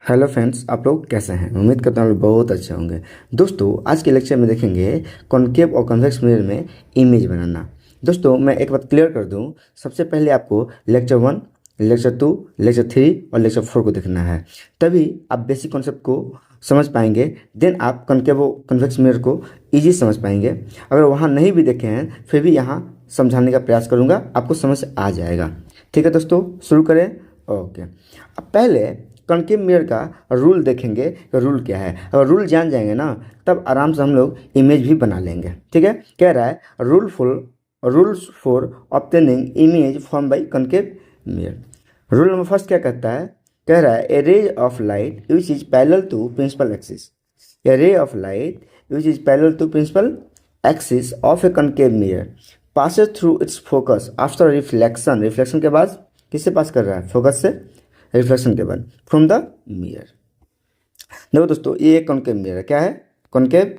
Hello friends, आप लोग कैसे हैं? उम्मीद करता हूँ आप लोग बहुत अच्छे होंगे। दोस्तों, आज के लेक्चर में देखेंगे कॉनकेव और कन्वेक्स मिरर में इमेज बनाना। दोस्तों, मैं एक बात क्लियर कर दूं, सबसे पहले आपको लेक्चर 1, लेक्चर 2, लेक्चर 3 और लेक्चर 4 को देखना है, तभी आप बेसिक कॉन्सेप्ट को समझ पाएंगे। देन आप कॉनकेव और कन्वेक्स मिरर को ईजी समझ पाएंगे। अगर वहाँ नहीं भी देखे हैं फिर भी यहाँ समझाने का प्रयास करूँगा, आपको समझ आ जाएगा। ठीक है दोस्तों, शुरू करें। ओके, अब पहले कॉनकेव मिरर का रूल देखेंगे कि रूल क्या है। अगर रूल जान जाएंगे ना, तब आराम से हम लोग इमेज भी बना लेंगे। ठीक है, कह रहा है rules for obtaining image form by concave mirror. Rule number first क्या कहता है? कह रहा है a ray of light which is parallel to principal axis. A ray of light which is parallel to principal axis of a concave mirror passes through its focus after reflection. Reflection के बाद किससे पास कर रहा है? Focus से। Reflection के बाद from the mirror. देखो दोस्तों, ये एक कॉनकेव मिरर है। क्या है? कॉनकेव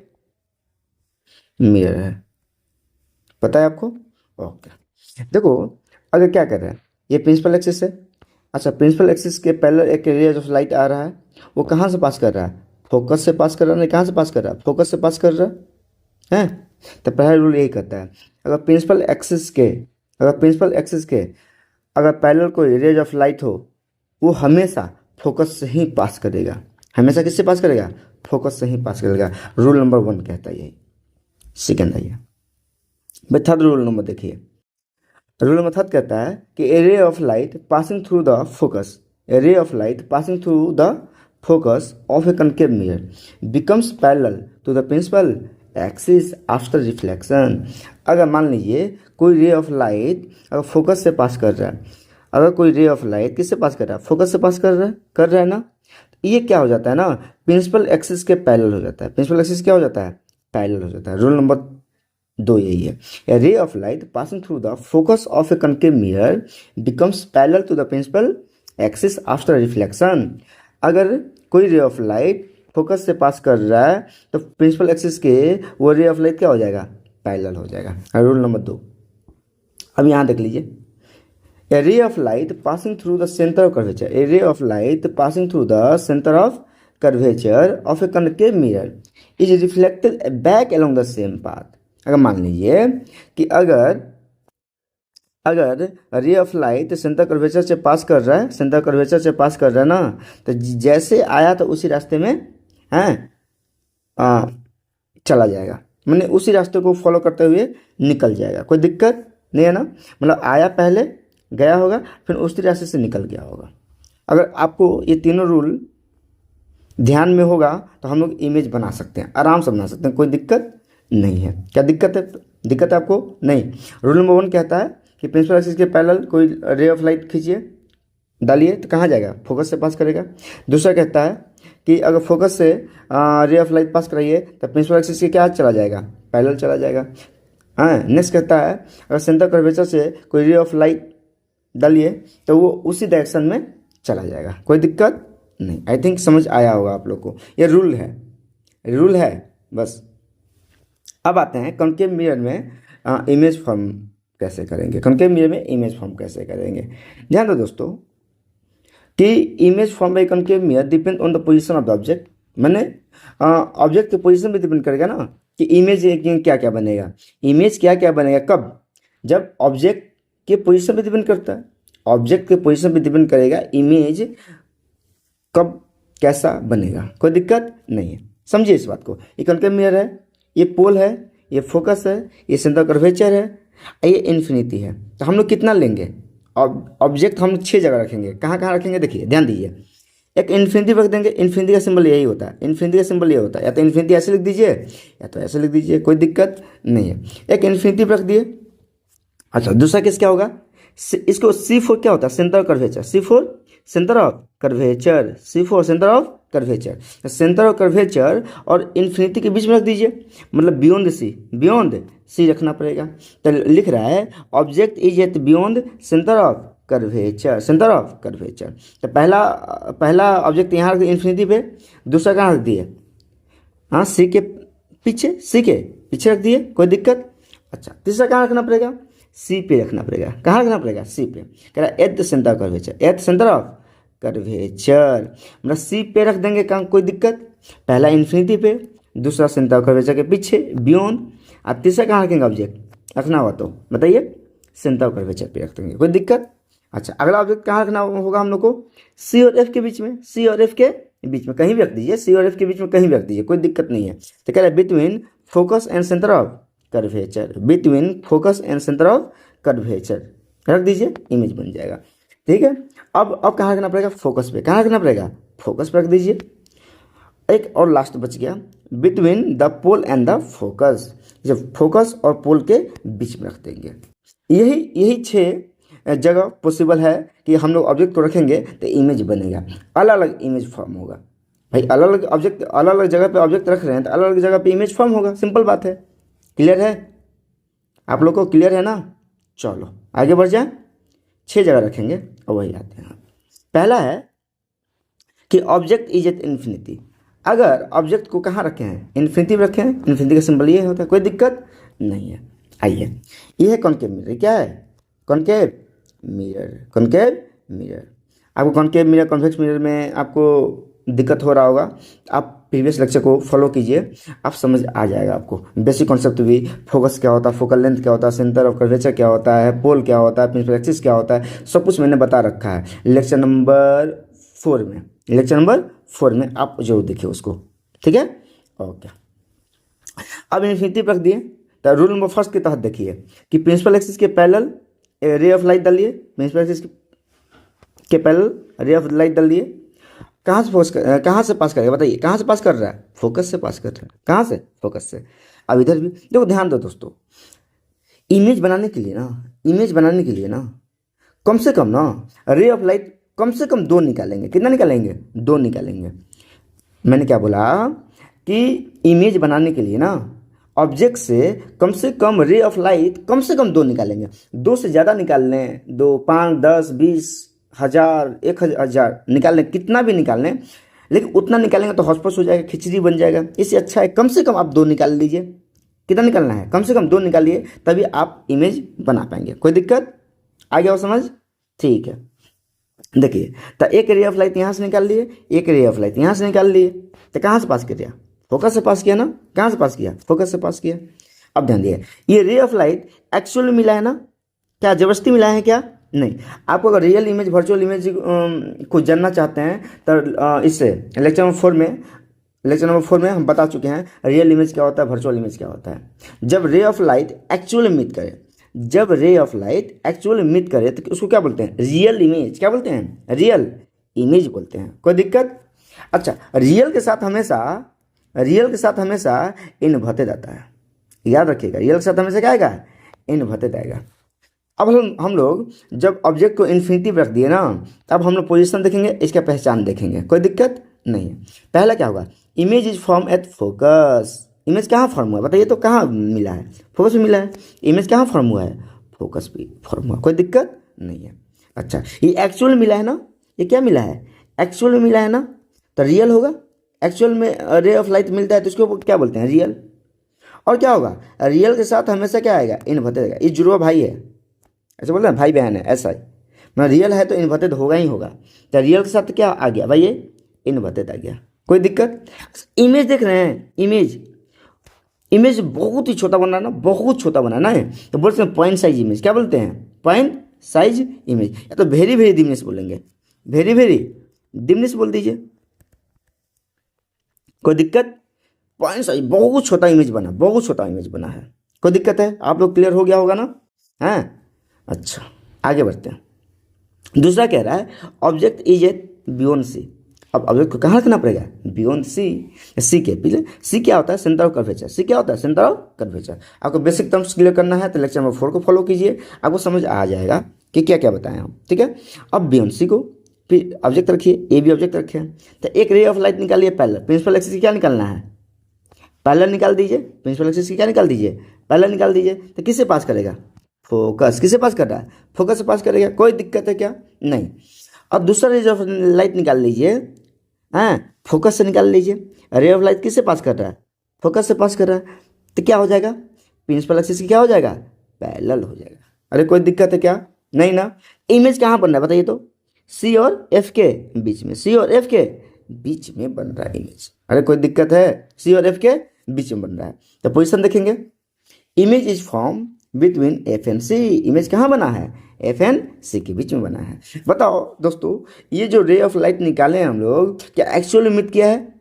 मिरर है। पता है आपको? ओके, देखो अगर क्या कर रहा है, ये प्रिंसिपल एक्सिस है। अच्छा, प्रिंसिपल एक्सिस के पैरेलल एक रेज ऑफ लाइट आ रहा है। वो कहाँ से पास कर रहा है? फोकस से पास कर रहा है। नहीं, कहाँ से पास कर रहा है? फोकस से पास कर रहा है। तो पहला रूल यही कहता है, अगर प्रिंसिपल एक्सिस के अगर पैरेलल कोई रेज ऑफ लाइट हो, वो हमेशा फोकस से ही पास करेगा। हमेशा किससे पास करेगा? फोकस से ही पास करेगा। रूल नंबर 1 कहता है यही। सेकेंड आइए भाई, थर्ड रूल नंबर देखिए। रूल नंबर थर्ड कहता है कि a ray of light passing through the focus, a ray of light passing through the focus of a concave mirror becomes parallel to the principal axis after reflection. अगर मान लीजिए कोई रे of light अगर focus से पास कर रहा है, अगर कोई रे ऑफ लाइट किससे पास कर रहा है? फोकस से पास कर रहा है ना, ये क्या हो जाता है ना, प्रिंसिपल एक्सिस के पैरेलल हो जाता है। प्रिंसिपल एक्सिस क्या हो जाता है? पैरेलल हो जाता है। रूल नंबर 2 यही है। A ray of light passing through the focus of a concave mirror becomes parallel to the principal axis after reflection. अगर कोई रे ऑफ लाइट फोकस से पास कर रहा है तो प्रिंसिपल एक्सिस के वो रे ऑफ लाइट क्या हो जाएगा? पैरेलल हो जाएगा। रूल नंबर 2, अब यहाँ देख लीजिए। A ray of light passing through the center of curvature. A ray of light passing through the center of curvature of a concave mirror is reflected back along the same path. अगर मान लीजिए कि अगर रे of light centre curvature से पास कर रहा है, सेंटर कर्वेचर से पास कर रहा है ना, तो जैसे आया तो उसी रास्ते में है चला जाएगा। मैंने उसी रास्ते को फॉलो करते हुए निकल जाएगा। कोई दिक्कत नहीं है ना, मतलब आया पहले, गया होगा, फिर उसी रास्ते से निकल गया होगा। अगर आपको ये तीनों रूल ध्यान में होगा तो हम लोग इमेज बना सकते हैं, आराम से बना सकते हैं, कोई दिक्कत नहीं है। क्या दिक्कत है? दिक्कत है आपको? नहीं। रूल नंबर 1 कहता है कि प्रिंसिपल एक्सिस के पैरेलल कोई रे ऑफ लाइट खींचिए, डालिए, तो कहाँ जाएगा? फोकस से पास करेगा। दूसरा कहता है कि अगर फोकस से रे ऑफ लाइट पास कराइए तो प्रिंसिपल एक्सिस के क्या चला जाएगा? पैरेलल चला जाएगा। हाँ, नेक्स्ट कहता है अगर सेंटर कर्वेचर से कोई रे ऑफ लाइट डालिए तो वो उसी डायरेक्शन में चला जाएगा। कोई दिक्कत नहीं। आई थिंक समझ आया होगा आप लोग को। ये रूल है बस। अब आते हैं कॉनकेव मिरर में इमेज फॉर्म कैसे करेंगे। कॉनकेव मिरर में इमेज फॉर्म कैसे करेंगे, ध्यान दो दोस्तों कि image form by concave mirror depend on the position of the object. मैंने ऑब्जेक्ट के पोजीशन पे डिपेंड करेगा ना कि इमेज क्या क्या बनेगा। इमेज क्या क्या बनेगा कब? जब ऑब्जेक्ट के पोजीशन पे डिपेंड करता है। ऑब्जेक्ट के पोजीशन पे डिपेंड करेगा इमेज कब कैसा बनेगा। कोई दिक्कत नहीं है, समझिए इस बात को। ये कॉनकेव मिरर है, ये पोल है, ये फोकस है, ये सेंटर कर्वेचर है, ये इन्फिनिटी है। तो हम लोग कितना लेंगे? ऑब्जेक्ट हम 6 जगह रखेंगे। कहाँ कहाँ रखेंगे देखिए, ध्यान दीजिए। एक इन्फिनिटी रख देंगे। इन्फिनिटी का सिंबल यही होता है। इन्फिनिटी का सिंबल ये होता है, या तो इन्फिनिटी ऐसे लिख दीजिए या तो ऐसे लिख दीजिए, कोई दिक्कत नहीं है। एक इन्फिनिटी रख दिए। अच्छा, दूसरा केस क्या होगा? इसको C4 क्या होता है? Centre curvature. C4 centre of curvature, C4 centre of curvature. Centre of curvature और इन्फिनिटी के बीच में रख दीजिए, मतलब बियॉन्ड सी रखना पड़ेगा। तो लिख रहा है object is at beyond centre of curvature. तो पहला ऑब्जेक्ट यहाँ रख दिया इन्फिनिटी पे, दूसरा कहाँ रख दिए? हाँ, सी के पीछे रख दिए, कोई दिक्कत। अच्छा, तीसरा कहाँ रखना पड़ेगा? सी पे रखना पड़ेगा। कहाँ रखना पड़ेगा? सी पे। कह रहा है at the centre curvature, at centre of curvature. मतलब सी पे रख देंगे, कहाँ कोई दिक्कत, पहला इन्फिनिटी पे, दूसरा सेंटर ऑफ कर्वेचर के पीछे बियॉन्ड, अब तीसरा कहाँ रखेंगे ऑब्जेक्ट रखना हुआ तो बताइए, सेंटर ऑफ कर्वेचर पे रख देंगे, कोई दिक्कत। अच्छा, अगला ऑब्जेक्ट कहाँ रखना होगा हम लोग को, सी और एफ के बीच में, सी और एफ के बीच में कहीं भी रख दीजिए, सी और एफ के बीच में कहीं भी रख दीजिए, कोई दिक्कत नहीं है। तो कह रहा है between focus and centre of curvature, between focus and centre of curvature रख दीजिए, इमेज बन जाएगा। ठीक है, अब कहाँ रखना पड़ेगा, फोकस पे, कहाँ रखना पड़ेगा, फोकस पे रख दीजिए। एक और लास्ट बच गया, between the pole and the focus, जब फोकस और पोल के बीच में रख देंगे। यही 6 जगह पॉसिबल है कि हम लोग ऑब्जेक्ट को रखेंगे तो इमेज बनेगा, अलग अलग इमेज फॉर्म होगा। भाई अलग अलग ऑब्जेक्ट, अलग अलग जगह पे ऑब्जेक्ट रख रहे हैं तो अलग अलग जगह पे इमेज फॉर्म होगा, सिंपल बात है। क्लियर है आप लोग को, क्लियर है ना। चलो आगे बढ़ जाए, 6 जगह रखेंगे और वही आते हैं। पहला है कि ऑब्जेक्ट इज एट इन्फिनिटी, अगर ऑब्जेक्ट को कहाँ रखे हैं, इन्फिनिटी में रखे हैं, इन्फिनिटी का सिंबल ये होता है, कोई दिक्कत नहीं है। आइए, ये है कॉनकेव मिरर, क्या है, कॉनकेव मिरर, कॉनकेव मिरर। आपको कॉनकेव मिरर कॉन्वेक्स मिरर में आपको दिक्कत हो रहा होगा, आप प्रीवियस लेक्चर को फॉलो कीजिए, आप समझ आ जाएगा आपको बेसिक कॉन्सेप्ट भी, फोकस क्या होता है, फोकल लेंथ क्या होता है, सेंटर ऑफ कर्वेचर क्या होता है, पोल क्या होता है, प्रिंसिपल एक्सिस क्या होता है, सब कुछ मैंने बता रखा है लेक्चर नंबर 4 में, लेक्चर नंबर 4 में आप जरूर देखिए उसको। ठीक है, ओके। अब इन्फिनिटी रख दिए तो रूल नंबर फर्स्ट के तहत देखिए कि प्रिंसिपल एक्सिस के पैरेलल रे ऑफ लाइट डालिए, प्रिंसिपल एक्सिस के पैरेलल रे ऑफ लाइट डालिए, कहाँ से पास करेगा बताइए, कहाँ से पास कर रहा है, फोकस से पास कर रहा है, कहाँ से, फोकस से। अब इधर भी देखो, ध्यान दो दोस्तों, इमेज बनाने के लिए ना कम से कम ना रे ऑफ लाइट कम से कम 2 निकालेंगे, कितना निकालेंगे, 2 निकालेंगे। मैंने क्या बोला कि इमेज बनाने के लिए ना ऑब्जेक्ट से कम रे ऑफ लाइट कम से कम 2 निकालेंगे, 2 से ज़्यादा निकाल लें, 2, 5, 10, 20, 1000, 1000 निकाल लें, कितना भी निकाल लें, लेकिन उतना निकालेंगे तो हौस-पौस हो जाएगा, खिचड़ी बन जाएगा। इससे अच्छा है कम से कम आप 2 निकाल लीजिए। कितना निकालना है, कम से कम 2 निकालिए, तभी आप इमेज बना पाएंगे। कोई दिक्कत आ गया वो समझ, ठीक है। देखिए, तो एक रे ऑफ लाइट यहाँ से निकाल लिए, एक रे ऑफ लाइट यहाँ से निकाल लिए, तो कहाँ से पास किया, फोकस से पास किया ना, कहाँ से पास किया, फोकस से पास किया। अब ध्यान दिए, ये रे ऑफ लाइट एक्चुअल में मिला है ना, क्या जबरदस्ती मिला है क्या, नहीं। आपको अगर रियल इमेज वर्चुअल इमेज को जानना चाहते हैं तो इससे लेक्चर नंबर 4 में हम बता चुके हैं रियल इमेज क्या होता है, वर्चुअल इमेज क्या होता है। जब रे ऑफ लाइट एक्चुअल मीट करे, जब रे ऑफ लाइट एक्चुअल मीट करे तो उसको क्या बोलते हैं, रियल इमेज, क्या बोलते हैं, रियल इमेज बोलते हैं। कोई दिक्कत। अच्छा, रियल के साथ हमेशा इन्वर्टेड आता है, याद रखिएगा, रियल के साथ हमेशा क्या आएगा, इन्वर्टेड आएगा। अब हम लोग जब ऑब्जेक्ट को इन्फिनिटी पर रख दिए ना, अब हम लोग पोजीशन देखेंगे, इसका पहचान देखेंगे, कोई दिक्कत नहीं है। पहला क्या होगा, image is form at focus, image कहाँ फॉर्म हुआ है बताइए, तो कहाँ मिला है, फोकस में मिला है। इमेज कहाँ फॉर्म हुआ है, फोकस पे फॉर्म हुआ, कोई दिक्कत नहीं है। अच्छा, ये एक्चुअल मिला है ना, ये क्या मिला है, एक्चुअल में मिला है ना, तो रियल होगा। एक्चुअल में रे ऑफ लाइट मिलता है तो इसको क्या बोलते हैं, रियल। और क्या होगा, रियल के साथ हमेशा क्या आएगा, इन्वर्टेड आएगा। ये जुड़वा भाई है, ऐसे बोलते हैं भाई बहन है, ऐसा ही मतलब रियल है तो इन्वर्टेड होगा ही होगा। तो रियल के साथ क्या आ गया भाई, ये इन्वर्टेड आ गया, कोई दिक्कत। इमेज देख रहे हैं, इमेज बहुत ही छोटा बनाना, बहुत छोटा बनाना है तो बोलते हैं पॉइंट साइज इमेज, क्या बोलते हैं, पॉइंट साइज इमेज, या तो वेरी वेरी डिमनेस बोलेंगे, वेरी वेरी डिमनेस बोल दीजिए, कोई दिक्कत। पॉइंट साइज बहुत छोटा इमेज बना, बहुत छोटा इमेज बना है, कोई दिक्कत है, आप लोग क्लियर हो गया होगा ना, हैं। अच्छा, आगे बढ़ते हैं। दूसरा कह रहा है object is at beyond C, अब ऑब्जेक्ट को कहाँ रखना पड़ेगा, बियॉन्ड सी, सी के पीछे। सी क्या होता है, सेंटर ऑफ कर्वेचर, सी क्या होता है, सेंटर ऑफ कर्वेचर। आपको बेसिक टर्म्स क्लियर करना है तो लेक्चर नंबर 4 को फॉलो कीजिए, आपको समझ आ जाएगा कि क्या क्या बताएं हम, ठीक है। अब बियॉन्ड सी को फिर ऑब्जेक्ट रखिए, ए भी ऑब्जेक्ट रखे हैं, तो एक रे ऑफ लाइट निकालिए पैरेलल, प्रिंसिपल एक्सिस क्या निकालना है, पैरेलल निकाल दीजिए, प्रिंसिपल एक्सिस की क्या निकाल दीजिए, पैरेलल निकाल दीजिए। तो किससे पास करेगा, फोकस, किसे पास कर रहा है, फोकस से पास करेगा, कोई दिक्कत है क्या, नहीं। अब दूसरा रे ऑफ लाइट निकाल लीजिए, हैं, फोकस से निकाल लीजिए। रे ऑफ लाइट किससे पास कर रहा है, फोकस से पास कर रहा है, तो क्या हो जाएगा, प्रिंसिपल एक्सिस की क्या हो जाएगा, पैरेलल हो जाएगा। अरे कोई दिक्कत है क्या, नहीं ना। इमेज कहाँ बनना है बताइए, तो सी और एफ के बीच में, सी और एफ के बीच में बन रहा है इमेज। अरे कोई दिक्कत है, सी और एफ के बीच में बन रहा है। तो पोजीशन देखेंगे, image is form between F and C. Image कहाँ बना है? एफ एंड सी के बीच में बना है। बताओ दोस्तों, ये जो रे ऑफ लाइट निकाले हैं हम लोग, क्या एक्चुअल में मिट किया है?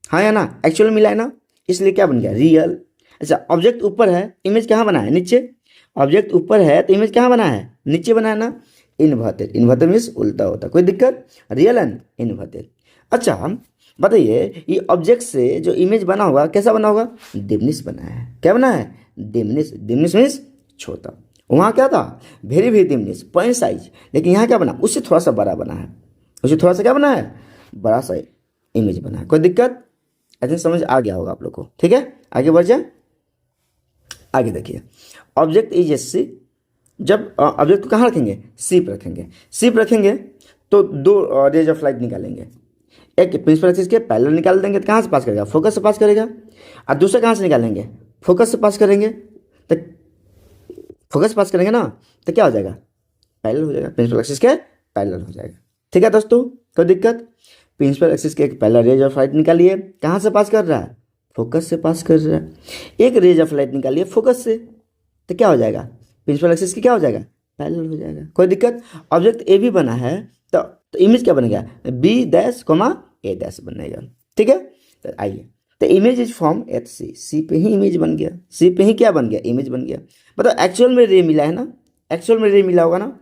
हाँ या ना? एक्चुअल मिला है ना, इसलिए क्या बन गया? रियल। अच्छा, ऑब्जेक्ट ऊपर है, इमेज कहाँ बना है? नीचे। ऑब्जेक्ट ऊपर है तो इमेज कहाँ बना है? नीचे बना है ना। इन्वर्टेड, इन्वर्टेड मीन्स उल्टा होता। कोई दिक्कत? Real and inverted. अच्छा बताइए, ये ऑब्जेक्ट से जो इमेज बना होगा कैसा बना होगा? डिमिनिश बना है। क्या बना है? डिमिनिश। डिमिनिश मीन्स छोटा। वहाँ क्या था? Very very diminish, point size. लेकिन यहाँ क्या बना? उससे थोड़ा सा बड़ा बना है। उससे थोड़ा सा क्या बना है? बड़ा सा इमेज बना है। कोई दिक्कत? आई थिंक समझ आ गया होगा आप लोग को। ठीक है, आगे बढ़ जाए। आगे देखिए, ऑब्जेक्ट इज ए सी। जब ऑब्जेक्ट को कहाँ रखेंगे? सी पर रखेंगे। सी पर रखेंगे तो दो रेज ऑफ लाइट निकालेंगे। एक प्रिंसिपल एक्सिस के पैरेलल निकाल देंगे तो कहाँ से पास करेगा? फोकस से पास करेगा। और दूसरा कहाँ से निकालेंगे? फोकस से पास करेंगे। तो फोकस पास करेंगे ना, तो क्या हो जाएगा? पैरेलल हो जाएगा। प्रिंसिपल एक्सिस के पैरेलल हो जाएगा। ठीक है दोस्तों, कोई दिक्कत? प्रिंसिपल एक्सिस के एक पैरेलल रेज ऑफ लाइट निकालिए, कहाँ से पास कर रहा है? फोकस से पास कर रहा है। एक रेज ऑफ लाइट निकालिए फोकस से, तो क्या हो जाएगा? प्रिंसिपल एक्सिस की क्या हो जाएगा? पैरेलल हो जाएगा। कोई दिक्कत? ऑब्जेक्ट ए भी बना है तो इमेज क्या बनेगा? बी डैश कोमा ए डैश बनेगा। ठीक है, तो आइए, तो इमेज इज फॉर्म एट सी। सी पे ही इमेज बन गया। सी पे ही क्या बन गया? इमेज बन गया। मतलब एक्चुअल में रे मिला है ना, एक्चुअल में रे मिला होगा ना,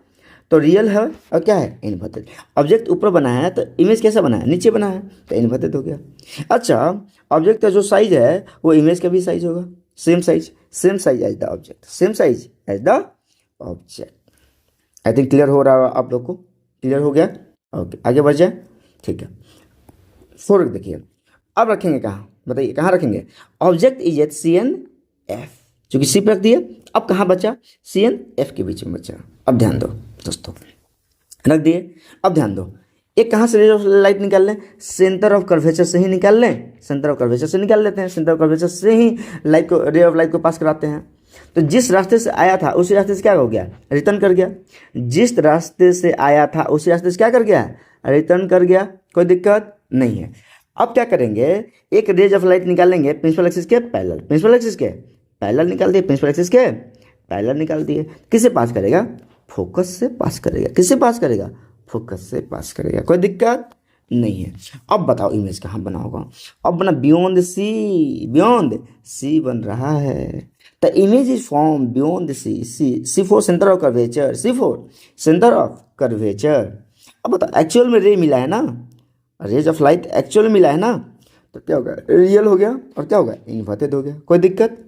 तो रियल है और क्या है? इन्वर्टेड। ऑब्जेक्ट ऊपर बना है तो इमेज कैसा बना है? नीचे बना है, तो इन्वर्टेड हो गया। अच्छा, ऑब्जेक्ट का जो साइज है वो इमेज का भी साइज होगा। Same size, same size as the object, same size as the object. I think clear हो रहा है आप लोग को? क्लियर हो गया? ओके, आगे बढ़ जाए। ठीक है, फोर देखिए, अब रखेंगे कहाँ? बताइए कहाँ रखेंगे? Object is at C and F. चूंकि सी पे रख दिए, अब कहाँ बचा? सी एन एफ के बीच में बचा। अब ध्यान दो दोस्तों, रख दिए। अब ध्यान दो, एक कहाँ से रे ऑफ लाइट निकाल लें? सेंटर ऑफ कर्वेचर से ही निकाल लें। सेंटर ऑफ कर्वेचर से निकाल लेते हैं। सेंटर ऑफ कर्वेचर से ही लाइट को, रे ऑफ लाइट को पास कराते हैं। तो जिस रास्ते से आया था उसी रास्ते से क्या हो गया? रिटर्न कर गया। जिस रास्ते से आया था उसी रास्ते से क्या कर गया? रिटर्न कर गया। कोई दिक्कत नहीं है। अब क्या करेंगे? एक रेज ऑफ लाइट निकालेंगे प्रिंसिपल एक्सिस के पैरेलल। प्रिंसिपल एक्सिस के पैरेलल निकाल दिए, प्रिंसिपल एक्सिस के पैरेलल निकाल दिए। किससे पास करेगा? फोकस से पास करेगा। किससे पास करेगा? फोकस से पास करेगा। कोई दिक्कत नहीं है। अब बताओ इमेज कहाँ बना होगा? अब बना बियॉन्ड सी, बियॉन्ड सी बन रहा है। The image is form beyond C. C for centre of curvature, C for centre of curvature. अब बताओ, एक्चुअल में रे मिला है ना, रेज ऑफ लाइट एक्चुअल मिला है ना, तो क्या होगा? रियल हो गया। और क्या होगा? इन्वर्टेड हो गया। कोई दिक्कत?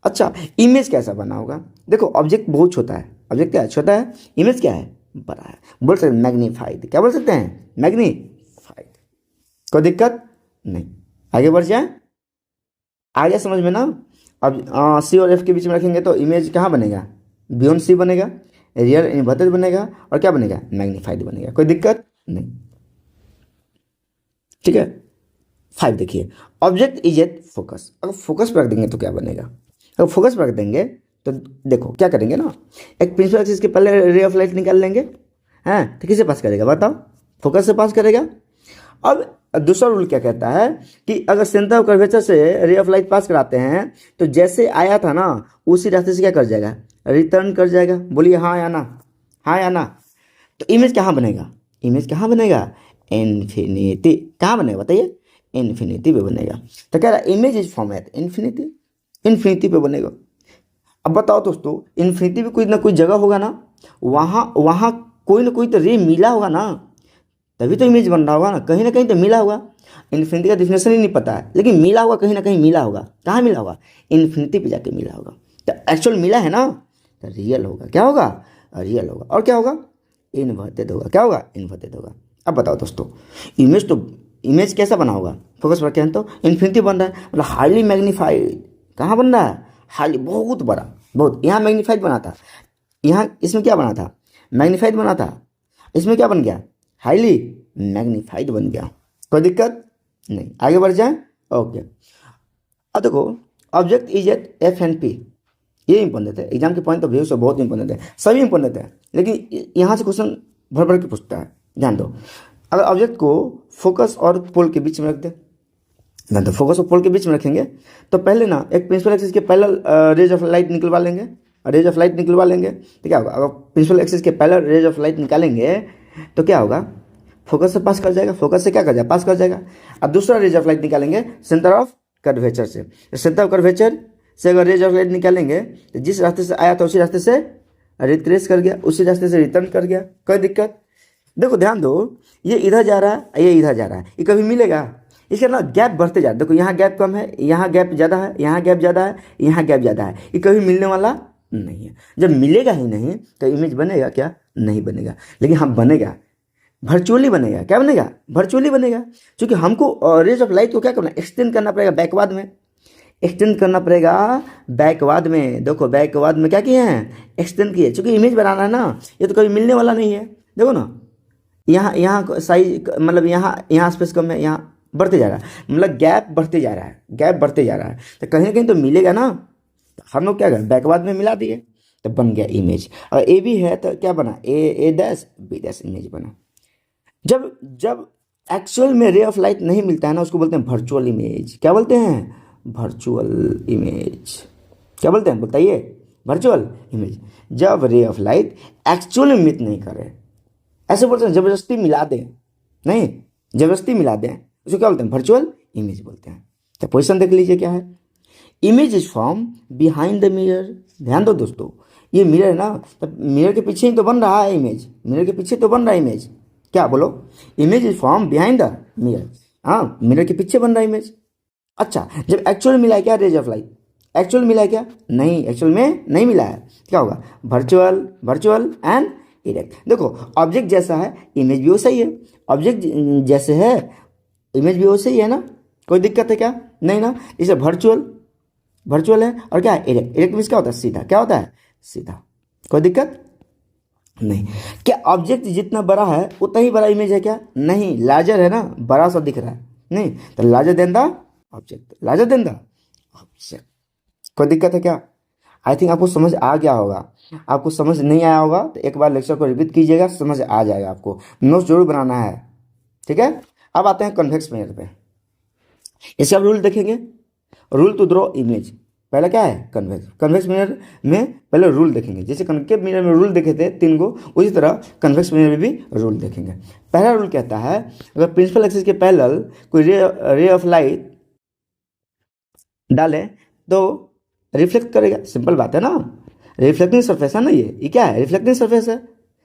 अच्छा, इमेज कैसा बना होगा? देखो, ऑब्जेक्ट बहुत छोटा है। ऑब्जेक्ट क्या है? छोटा है। इमेज क्या है? बड़ा है। बोल सकते हैं मैग्नीफाइड। क्या बोल सकते हैं? मैग्नीफाइड। कोई दिक्कत नहीं। आगे बढ़ जाए। आ गया समझ में ना? अब सी और एफ के बीच में रखेंगे तो इमेज कहाँ बनेगा? बियॉन्ड सी बनेगा, रियल इन्वर्टेड बनेगा, और क्या बनेगा? मैग्नीफाइड बनेगा। कोई दिक्कत नहीं। ठीक है, 5 देखिए, ऑब्जेक्ट इज एट फोकस। अगर फोकस पर रख देंगे तो क्या बनेगा? अगर फोकस पर रख देंगे तो देखो क्या करेंगे ना, एक प्रिंसिपल एक्सिस के पहले रे ऑफ लाइट निकाल लेंगे। हैं, तो किसे पास करेगा? बताओ, फोकस से पास करेगा। अब दूसरा रूल क्या कहता है कि अगर सेंटर ऑफ कर्वेचर से रे ऑफ लाइट पास कराते हैं तो जैसे आया था ना उसी रास्ते से क्या कर जाएगा? रिटर्न कर जाएगा। बोलिए हाँ या ना? हाँ या ना? तो इमेज कहाँ बनेगा? इमेज कहाँ बनेगा? इन्फिनिटी। कहाँ बनेगा बताइए? इन्फिनिटी पे बनेगा। तो कह रहा है image is form at infinity, infinity पे बनेगा। अब बताओ दोस्तों, इन्फिनिटी पे कोई ना कोई जगह होगा ना, वहाँ वहाँ कोई ना कोई तो रे मिला होगा ना, तभी तो इमेज बन रहा होगा ना। कहीं ना कहीं तो मिला होगा। इन्फिनिटी का डिफिनेशन ही नहीं पता है, लेकिन मिला होगा, कहीं ना कहीं मिला होगा। कहाँ मिला होगा? इन्फिनिटी पे जाके मिला होगा। तो एक्चुअल मिला है ना, तो रियल होगा। क्या होगा? रियल होगा। और क्या होगा? इन्वर्टेड होगा। क्या होगा? इन्वर्टेड होगा। अब बताओ दोस्तों, इमेज कैसा बना होगा? फोकस पर क्या तो इन्फिनिटी बन रहा है, मतलब हाईली मैग्नीफाइड। कहाँ बन रहा है? हाईली, बहुत बड़ा, बहुत। यहाँ मैग्नीफाइड बना था, यहाँ इसमें क्या बना था? मैग्नीफाइड बना था। इसमें क्या बन गया? हाईली मैग्नीफाइड बन गया। कोई दिक्कत नहीं। आगे बढ़ जाए। ओके, अब देखो, object is at F and P. ये इंपॉर्टेंट है, एग्जाम के पॉइंट ऑफ व्यू से बहुत इंपॉर्टेंट है। सभी इंपॉर्टेंट है, लेकिन यहाँ से क्वेश्चन भर भर के पूछता है। ध्यान दो, अगर ऑब्जेक्ट को फोकस और पोल के बीच में रख दे, ध्यान दो, फोकस और पोल के बीच में रखेंगे तो पहले ना एक प्रिंसिपल एक्सिस के पैरेलल रेज ऑफ लाइट निकलवा लेंगे, रेज ऑफ लाइट निकलवा लेंगे तो क्या होगा, अगर प्रिंसिपल एक्सिस के पैरेलल रेज ऑफ लाइट निकालेंगे तो क्या होगा, फोकस से पास कर जाएगा, फोकस से क्या कर जाएगा, पास कर जाएगा। अब दूसरा रेज ऑफ लाइट निकालेंगे सेंटर ऑफ कर्वेचर से, सेंटर ऑफ कर्वेचर से अगर रेज ऑफ लाइट निकालेंगे तो जिस रास्ते से आया था उसी रास्ते से रिट्रेस कर गया, उसी रास्ते से रिटर्न कर गया, कोई दिक्कत। देखो ध्यान दो, ये इधर जा रहा है, ये इधर जा रहा है, ये कभी मिलेगा, इसका ना गैप बढ़ते जाता है। देखो यहाँ गैप कम है, यहाँ गैप ज़्यादा है, यहाँ गैप ज़्यादा है, यहाँ गैप ज़्यादा है, ये कभी मिलने वाला नहीं है। जब मिलेगा ही नहीं तो इमेज बनेगा क्या, नहीं बनेगा। लेकिन हाँ बनेगा, वर्चुअली बनेगा। क्या बनेगा, वर्चुअली बनेगा, क्योंकि हमको रेज ऑफ लाइट को क्या करना, एक्सटेंड करना पड़ेगा बैकवार्ड में, एक्सटेंड करना पड़ेगा बैकवार्ड में। देखो बैकवार्ड में क्या किए हैं, एक्सटेंड किए, क्योंकि इमेज बनाना है ना, ये तो कभी मिलने वाला नहीं है। देखो ना, यहाँ साइज मतलब यहाँ स्पेस कम है, यहाँ बढ़ते जा रहा है, मतलब गैप बढ़ते जा रहा है, गैप बढ़ते जा रहा है, तो कहीं ना कहीं तो मिलेगा ना। हम लोग क्या करें, बैकवार्ड में मिला दिए तो बन गया इमेज। और ए भी है तो क्या बना, ए डैश बी डैश इमेज बना। जब एक्चुअल में रे ऑफ लाइट नहीं मिलता है ना, उसको बोलते हैं वर्चुअल इमेज। क्या बोलते हैं, वर्चुअल इमेज। क्या बोलते हैं, बताइए, वर्चुअल इमेज। जब रे ऑफ लाइट एक्चुअल में मीट नहीं करे, ऐसे बोलते हैं जबरदस्ती मिला दें, नहीं जबरदस्ती मिला दें, उसको क्या बोलते हैं, वर्चुअल इमेज बोलते हैं। तो पोजीशन देख लीजिए क्या है, image is form behind the mirror. ध्यान दो दोस्तों, ये मिरर है ना, तो मिरर के पीछे ही तो बन रहा है इमेज, मिरर के पीछे तो बन रहा है इमेज। क्या बोलो, image is form behind the mirror, हाँ मिरर के पीछे बन रहा है इमेज। अच्छा, जब एक्चुअल मिला है क्या रेज ऑफ लाइट, एक्चुअल मिला है क्या, नहीं एक्चुअल में नहीं मिला है, क्या होगा, वर्चुअल, वर्चुअल एंड इरेक्ट। देखो ऑब्जेक्ट जैसा है इमेज भी वैसा ही है, ऑब्जेक्ट जैसे है इमेज भी वैसे ही है ना, कोई दिक्कत है क्या, नहीं ना। इसे वर्चुअल, वर्चुअल है, और क्या है इरेक्ट, इरेक्ट मीन्स क्या होता है, सीधा। क्या होता है, सीधा, कोई दिक्कत नहीं। क्या ऑब्जेक्ट जितना बड़ा है उतना ही बड़ा इमेज है क्या, नहीं, लार्जर है ना, बड़ा सा दिख रहा है, नहीं, तो larger than the object, larger than the object. कोई दिक्कत है क्या, आई थिंक आपको समझ आ गया होगा। आपको समझ नहीं आया होगा तो एक बार लेक्चर को रिपीट कीजिएगा, समझ आ जाएगा आपको, नोट्स जरूर बनाना है, ठीक है। अब आते हैं कन्वेक्स मिरर पे, इसका रूल देखेंगे, रूल टू ड्रॉ इमेज। पहला क्या है, कन्वेक्स, कन्वेक्स मिरर में पहले रूल देखेंगे, जैसे कनकेव मिरर में रूल देखे थे 3 गो, उसी तरह कन्वेक्स मिरर में भी रूल देखेंगे। पहला रूल कहता है, अगर प्रिंसिपल एक्सिस के पैरेलल कोई रे ऑफ लाइट डालें तो रिफ्लेक्ट करेगा, सिंपल बात है ना, रिफ्लेक्टिंग सरफेस है ना, ये क्या है, रिफ्लेक्टिंग सरफेस है,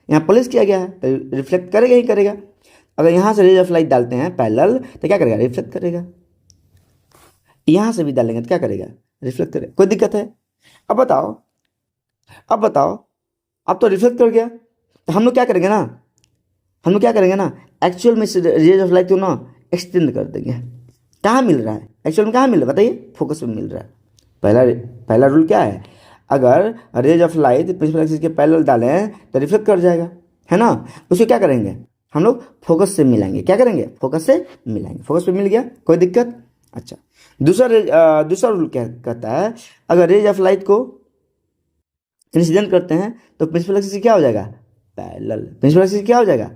यहाँ पॉलिश किया गया है तो रिफ्लेक्ट करेगा ही करेगा। अगर यहाँ से रेज ऑफ लाइट डालते हैं पैरेलल तो क्या करेगा, रिफ्लेक्ट करेगा। यहाँ से भी डालेंगे तो क्या करेगा, रिफ्लेक्ट करेगा, कोई दिक्कत है। अब बताओ, अब तो रिफ्लेक्ट कर गया, तो हम लोग क्या करेंगे ना, एक्चुअल में रेज ऑफ लाइट को ना एक्सटेंड कर देंगे। कहाँ मिल रहा है, एक्चुअल में कहाँ मिल रहा है बताइए, फोकस में मिल रहा है। पहला रूल क्या है, अगर rays of light principal axis के पैरेलल डालें तो रिफ्लेक्ट कर जाएगा, है ना। उसको क्या करेंगे हम लोग, फोकस से मिलाएंगे। क्या करेंगे, फोकस से मिलाएंगे, फोकस पे मिल गया, कोई दिक्कत। अच्छा, दूसरा रूल क्या कहता है, अगर रेज ऑफ लाइट को इंसिडेंट करते हैं तो प्रिंसिपल एक्सिस क्या हो जाएगा, पैरेलल, प्रिंसिपल एक्सिस क्या हो जाएगा,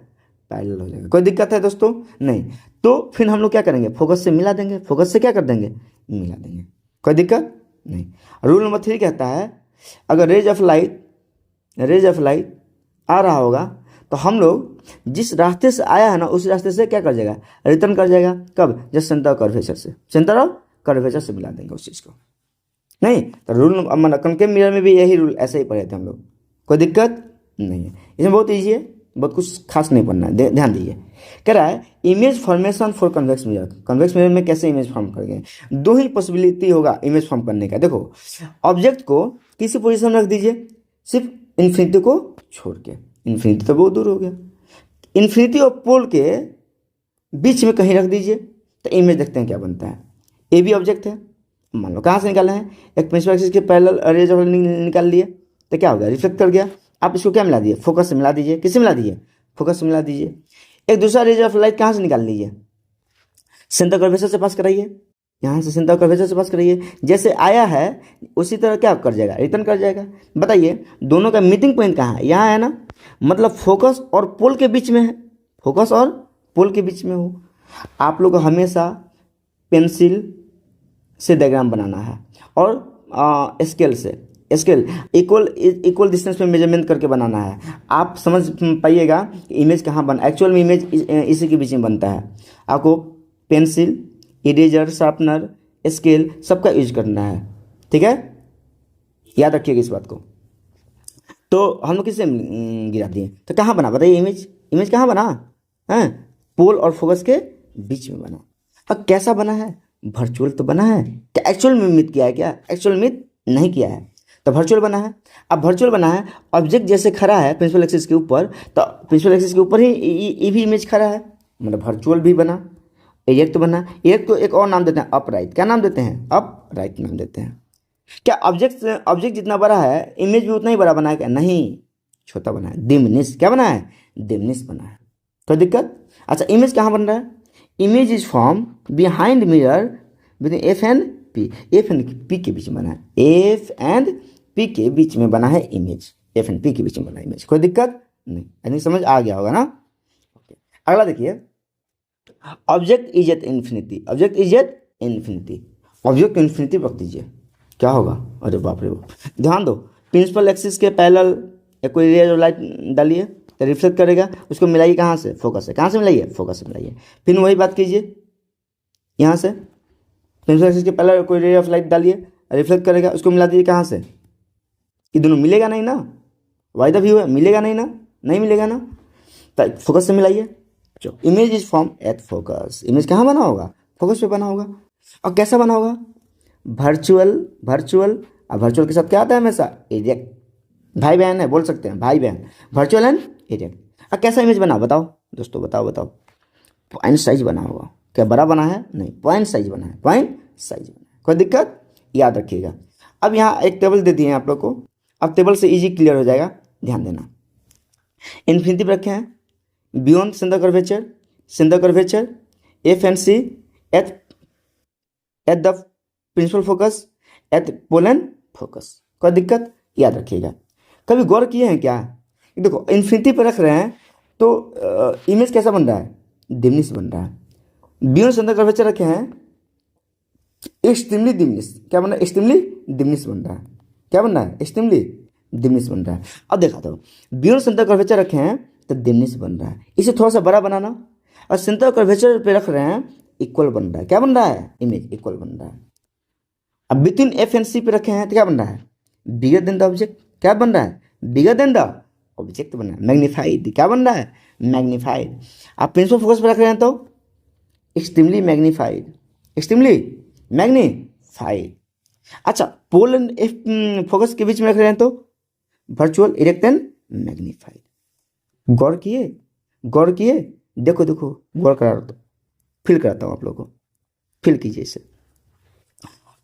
पैरेलल हो जाएगा। कोई दिक्कत है दोस्तों, नहीं। तो फिर हम लोग क्या करेंगे, फोकस से मिला देंगे, फोकस से क्या कर देंगे, मिला देंगे, कोई दिक्कत नहीं। रूल नंबर 3 कहता है, अगर रेज ऑफ लाइट आ रहा होगा तो हम लोग जिस रास्ते से आया है ना उस रास्ते से क्या कर जाएगा, रिटर्न कर जाएगा। कब, जब सेंटर ऑफ कर्वेचर से मिला देंगे उस चीज़ को, नहीं। तो रूल मतलब कनकेव मिरर में भी यही रूल ऐसे ही पढ़े थे हम लोग, कोई दिक्कत नहीं है। इसमें बहुत ईजी है, बहुत कुछ खास नहीं पढ़ना है, ध्यान दीजिए। कह रहा है image formation for convex mirror. Convex mirror में कैसे इमेज फॉर्म करेंगे, 2 ही पॉसिबिलिटी होगा इमेज फॉर्म करने का। देखो ऑब्जेक्ट को किसी पोजीशन में रख दीजिए, सिर्फ इन्फिनिटी को छोड़ के, इन्फिनिटी तो बहुत दूर हो गया, इन्फिनिटी और पोल के बीच में कहीं रख दीजिए तो इमेज देखते हैं क्या बनता है। ए भी ऑब्जेक्ट है, मान लो कहाँ से निकाले हैं, एक प्रिंसिपल एक्सिस के पैरेलल रेज ऑफ लाइट निकाल लिए तो क्या हो गया, रिफ्लेक्ट कर गया। आप इसको क्या मिला दिए, फोकस से मिला दीजिए, किससे मिला दीजिए, फोकस से मिला दीजिए। एक दूसरा रेज ऑफ लाइट कहाँ से निकाल लीजिए, सेंटर कर्वेचर से पास कराइए, यहाँ से सेंटर कर्वेचर से पास कराइए, जैसे आया है उसी तरह क्या कर जाएगा, रिटर्न कर जाएगा। बताइए दोनों का मीटिंग पॉइंट कहाँ है, यहाँ है ना, मतलब फोकस और पोल के बीच में है, फोकस और पोल के बीच में हो। आप लोग को हमेशा पेंसिल से डायग्राम बनाना है और स्केल से, स्केल इक्वल डिस्टेंस में मेजरमेंट करके बनाना है। आप समझ पाइएगा कि इमेज कहाँ बना, एक्चुअल में इमेज इसी के बीच में बनता है। आपको पेंसिल, इरेजर, शार्पनर, स्केल सबका यूज करना है, ठीक है, याद रखिएगा इस बात को। तो हम लोग किससे गिरा दिए, तो कहाँ बना बताइए, इमेज कहाँ बना है, पोल और फोकस के बीच में बना। अब कैसा बना है, वर्चुअल तो बना है, क्या एक्चुअल में मिट किया है, क्या एक्चुअल मिट नहीं किया है, तो वर्चुअल बना है। अब वर्चुअल बना है, ऑब्जेक्ट जैसे खड़ा है प्रिंसिपल एक्सिस के ऊपर, तो प्रिंसिपल एक्सिस के ऊपर ही ये भी इमेज खड़ा है, मतलब वर्चुअल भी बना, इरेक्ट बना। इरेक्ट को एक और नाम देते हैं अपराइट, क्या नाम देते हैं, अपराइट नाम देते हैं। क्या ऑब्जेक्ट जितना बड़ा है इमेज भी उतना ही बड़ा बना है क्या, नहीं, छोटा बना है, डिमिनिश, क्या बना है, डिमिनिश बना है, कोई दिक्कत। अच्छा, इमेज कहाँ बन रहा है, image is form behind mirror between F and P, F and P के बीच में बना है, एफ एंड पी के बीच में बना है इमेज, एफ एंड पी के बीच में बना है इमेज, कोई दिक्कत नहीं, यानी समझ आ गया होगा ना। अगला देखिए, object is at infinity, object is at infinity, object को इन्फिनिटी रख दीजिए, क्या होगा, अरे बाप रे बाप, ध्यान दो, प्रिंसिपल एक्सिस के पैरेलल कोई रे और लाइट डालिए तो रिफ्लेक्ट करेगा, उसको मिलाइए कहाँ से, फोकस से, कहाँ से मिलाइए, फोकस से मिलाइए। फिर वही बात कीजिए, यहाँ से प्रिंसिपल एक्सिस के पैरेलल कोई रे ऑफ लाइट डालिए, रिफ्लेक्ट करेगा, उसको मिला दीजिए कहाँ से, ये दोनों मिलेगा नहीं ना, वाई द व्यू है, मिलेगा नहीं ना, नहीं मिलेगा ना, तो फोकस से मिलाइए। जो image is form at focus, image कहाँ बना होगा, फोकस पे बना होगा। और कैसा बना होगा, वर्चुअल, अब वर्चुअल के साथ क्या आता है हमेशा, इरेक्ट, भाई बहन है, बोल सकते हैं भाई बहन, वर्चुअल एंड इरेक्ट। अब कैसा इमेज बना, बताओ दोस्तों, बताओ, पॉइंट साइज बना होगा, क्या बड़ा बना है, नहीं, पॉइंट साइज बना है, पॉइंट साइज बना है, कोई दिक्कत, याद रखिएगा। अब यहाँ एक टेबल दे दिए हैं आप लोग को, अब टेबल से इजी क्लियर हो जाएगा, ध्यान देना। इन्फिनिटी पर रखे हैं, beyond centre curvature F and C at the principal focus at pole and focus, कोई दिक्कत, याद रखिएगा। कभी गौर किए हैं क्या, देखो इन्फिनिटी पर रख रहे हैं तो इमेज कैसा बन रहा है, डिमिनिश बन रहा है। बियॉन्ड सेंटर कर्वेचर रखे हैं, एक्सट्रीमली डिमिनिश, क्या बन रहा है, एक्सट्रीमली डिमिनिश बन रहा है, क्या बन रहा है, एक्सट्रीमली डिमिनिश बन रहा है। अब देखा तो बियॉन्ड सेंटर कर्वेचर रखे हैं तो डिमिनिश बन रहा है, इसे थोड़ा सा बड़ा बनाना, और सेंटर कर्वेचर पे रख रहे हैं, इक्वल बन रहा है, क्या बन रहा है, इमेज इक्वल बन रहा है। अब बिटवीन एफ एंड सी पे रखे हैं तो क्या बन रहा है, बिगर देन द ऑब्जेक्ट, क्या बन रहा है, बिगर देन द ऑब्जेक्ट बन रहा है, मैग्नीफाइड, क्या बन रहा है, मैग्नीफाइड। आप प्रिंसिपल फोकस पे रख रहे हैं तो एक्सट्रीमली मैग्नीफाइड, एक्सट्रीमली मैग्नीफाइड। अच्छा, पोल एंड एफ फोकस के बीच में रख रहे हैं तो वर्चुअल, इरेक्ट एंड मैग्नीफाइड। गौर किए, देखो गौर करा, तो फील कराता हूँ आप लोगों को, फील कीजिए इसे।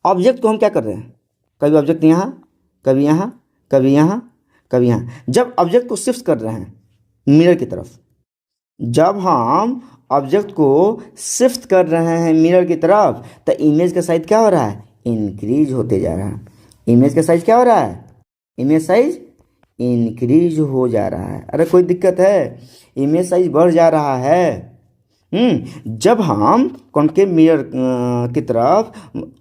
ऑब्जेक्ट को हम क्या कर रहे हैं, कभी ऑब्जेक्ट यहाँ, कभी यहाँ, कभी यहाँ, कभी यहाँ। जब ऑब्जेक्ट को शिफ्ट कर रहे हैं मिरर की तरफ, जब हम ऑब्जेक्ट को शिफ्ट कर रहे हैं मिरर की तरफ, तो इमेज का साइज क्या हो रहा है, इंक्रीज होते जा रहा है। इमेज का साइज क्या हो रहा है, इमेज साइज इंक्रीज हो जा रहा है। अरे कोई दिक्कत है, इमेज साइज बढ़ जा रहा है। जब हम कॉन्केव मिरर की तरफ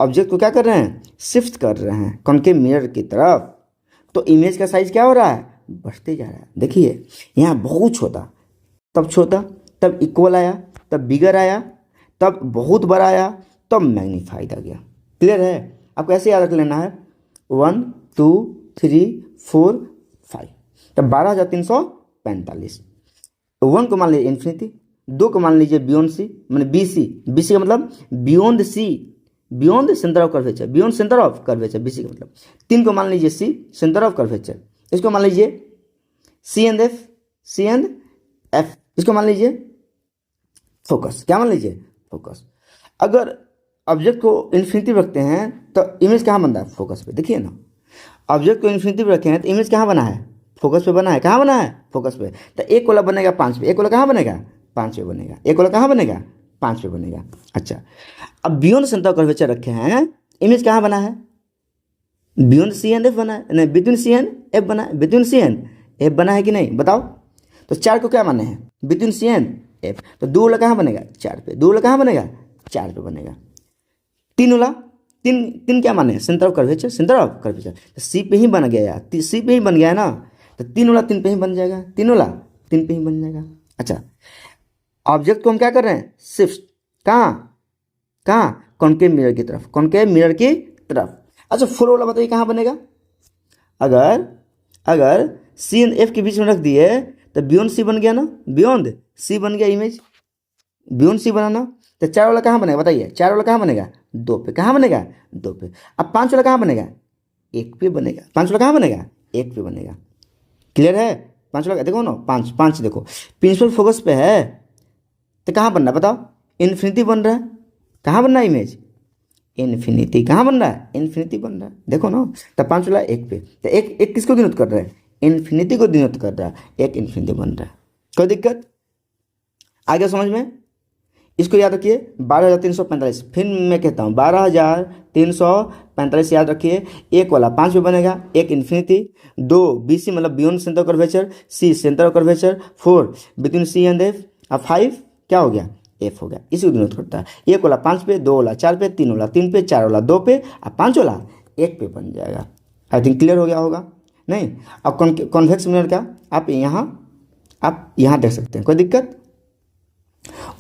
ऑब्जेक्ट को क्या कर रहे हैं, शिफ्ट कर रहे हैं कॉन्केव मिरर की तरफ, तो इमेज का साइज क्या हो रहा है, बढ़ते जा रहा है। देखिए यहाँ बहुत छोटा, तब इक्वल आया, तब बिगर आया, तब बहुत बड़ा आया, तब मैग्नीफाइड आ गया। क्लियर है, आपको ऐसे याद रख लेना है, 1 2 3 4 5, तब 12,345। 1 को मान लीजिए इन्फिनिटी, 2 को मान लीजिए बियॉन्ड सी, मैंने बी सी का मतलब beyond C, beyond centre of curvature, beyond centre of curvature, B C का मतलब। 3 को मान लीजिए सी, सेंटर ऑफ कर्वेचर, इसको मान लीजिए सी एंड एफ, इसको मान लीजिए फोकस, क्या मान लीजिए, फोकस। अगर ऑब्जेक्ट को इन्फिनिटी रखते हैं तो इमेज कहाँ बन रहा है, फोकस पे। देखिए ना, ऑब्जेक्ट को इन्फिनिटी रखे हैं तो इमेज कहाँ बना है, फोकस पे बना है। कहाँ बना है, फोकस पे। तो एक वाला बनेगा 5 पे, एक वाला कहाँ बनेगा, 5 पे बनेगा, एक वाला कहाँ बनेगा, 5 पे बनेगा। अच्छा, अब बियॉन्ड सेंटर कर्वेचर रखे हैं, इमेज कहाँ बना है, बियॉन्ड सी एंड एफ बना है, नहीं बिटवीन सी एंड एफ बना है, बिटवीन सी एंड एफ बना है कि नहीं, बताओ। तो 4 को क्या माने हैं, बिटवीन सी एंड एफ। तो 2 वाला कहाँ बनेगा 4 पे, 2 वाला कहाँ बनेगा 4 पे बनेगा। 3 वाला, तीन क्या माने centre of curvature, centre of curvature, तो सी पे ही बन गया यार, सी पे ही बन गया है ना, तो 3 वाला 3 पे ही बन जाएगा, 3 वाला 3 पे ही बन जाएगा। अच्छा, ऑब्जेक्ट को हम क्या कर रहे हैं शिफ्ट, कहाँ कॉनकेव मिरर की तरफ, कॉनकेव मिरर की तरफ। अच्छा 4 वाला बताइए कहाँ बनेगा, अगर सी एंड एफ के बीच में रख दिए तो बियॉन्ड सी बन गया ना, बियॉन्ड सी बन गया इमेज, बियॉन्ड सी बनाना। तो 4 वाला कहाँ बनेगा बताइए, 4 वाला कहाँ बनेगा 2 पे, कहाँ बनेगा 2 पे। अब 5 वाला कहाँ बनेगा 1 पे बनेगा, 5 वाला कहाँ बनेगा 1 पे बनेगा। क्लियर है, 5 वाला देखो ना, 5 देखो प्रिंसिपल फोकस पे है, तो कहाँ बन रहा है बताओ, इन्फिनिटी बन रहा है, कहाँ बन रहा है इमेज इन्फिनिटी, कहाँ बन रहा है इन्फिनिटी बन रहा है, देखो ना। तो 5 वाला 1 पे, तो एक किसको डिनोट कर रहा है इन्फिनिटी को डिनोट कर रहा है, एक इन्फिनिटी बन रहा है। कोई दिक्कत आ गया समझ में। इसको याद रखिए 12,345, फिर मैं कहता हूँ 12,345 याद रखिए। एक वाला 5 पे बनेगा, एक इन्फिनिटी, 2 बी सी मतलब beyond centre curvature, C centre curvature, 4 between C and F, अब 5 क्या हो गया एफ हो गया, इसी को डिनोट करता है। एक वाला 5 पे, 2 वाला 4 पे, 3 वाला 3 पे, 4 वाला 2 पे, अब 5 वाला 1 पे बन जाएगा। आई थिंक क्लियर हो गया होगा नहीं। अब कॉन्वेक्स मिरर का आप यहाँ देख सकते हैं, कोई दिक्कत।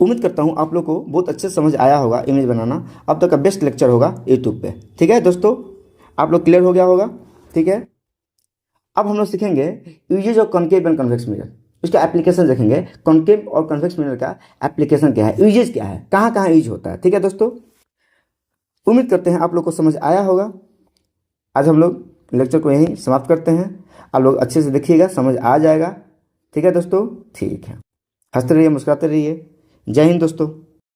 उम्मीद करता हूँ आप लोग को बहुत अच्छे से समझ आया होगा इमेज बनाना। अब तक का बेस्ट लेक्चर होगा यूट्यूब पे, ठीक है दोस्तों, आप लोग क्लियर हो गया होगा, ठीक है। अब हम लोग सीखेंगे uses of concave and convex mirror, उसका एप्लीकेशन देखेंगे। कॉनकेव और कन्वेक्स मिरर का एप्लीकेशन क्या है, यूजेज क्या है, कहाँ कहाँ यूज होता है, ठीक है दोस्तों। उम्मीद करते हैं आप लोग को समझ आया होगा। आज हम लोग लेक्चर को यहीं समाप्त करते हैं, आप लोग अच्छे से देखिएगा, समझ आ जाएगा, ठीक है दोस्तों। ठीक है, हंसते रहिए, मुस्कुराते रहिए। जय हिंद दोस्तों।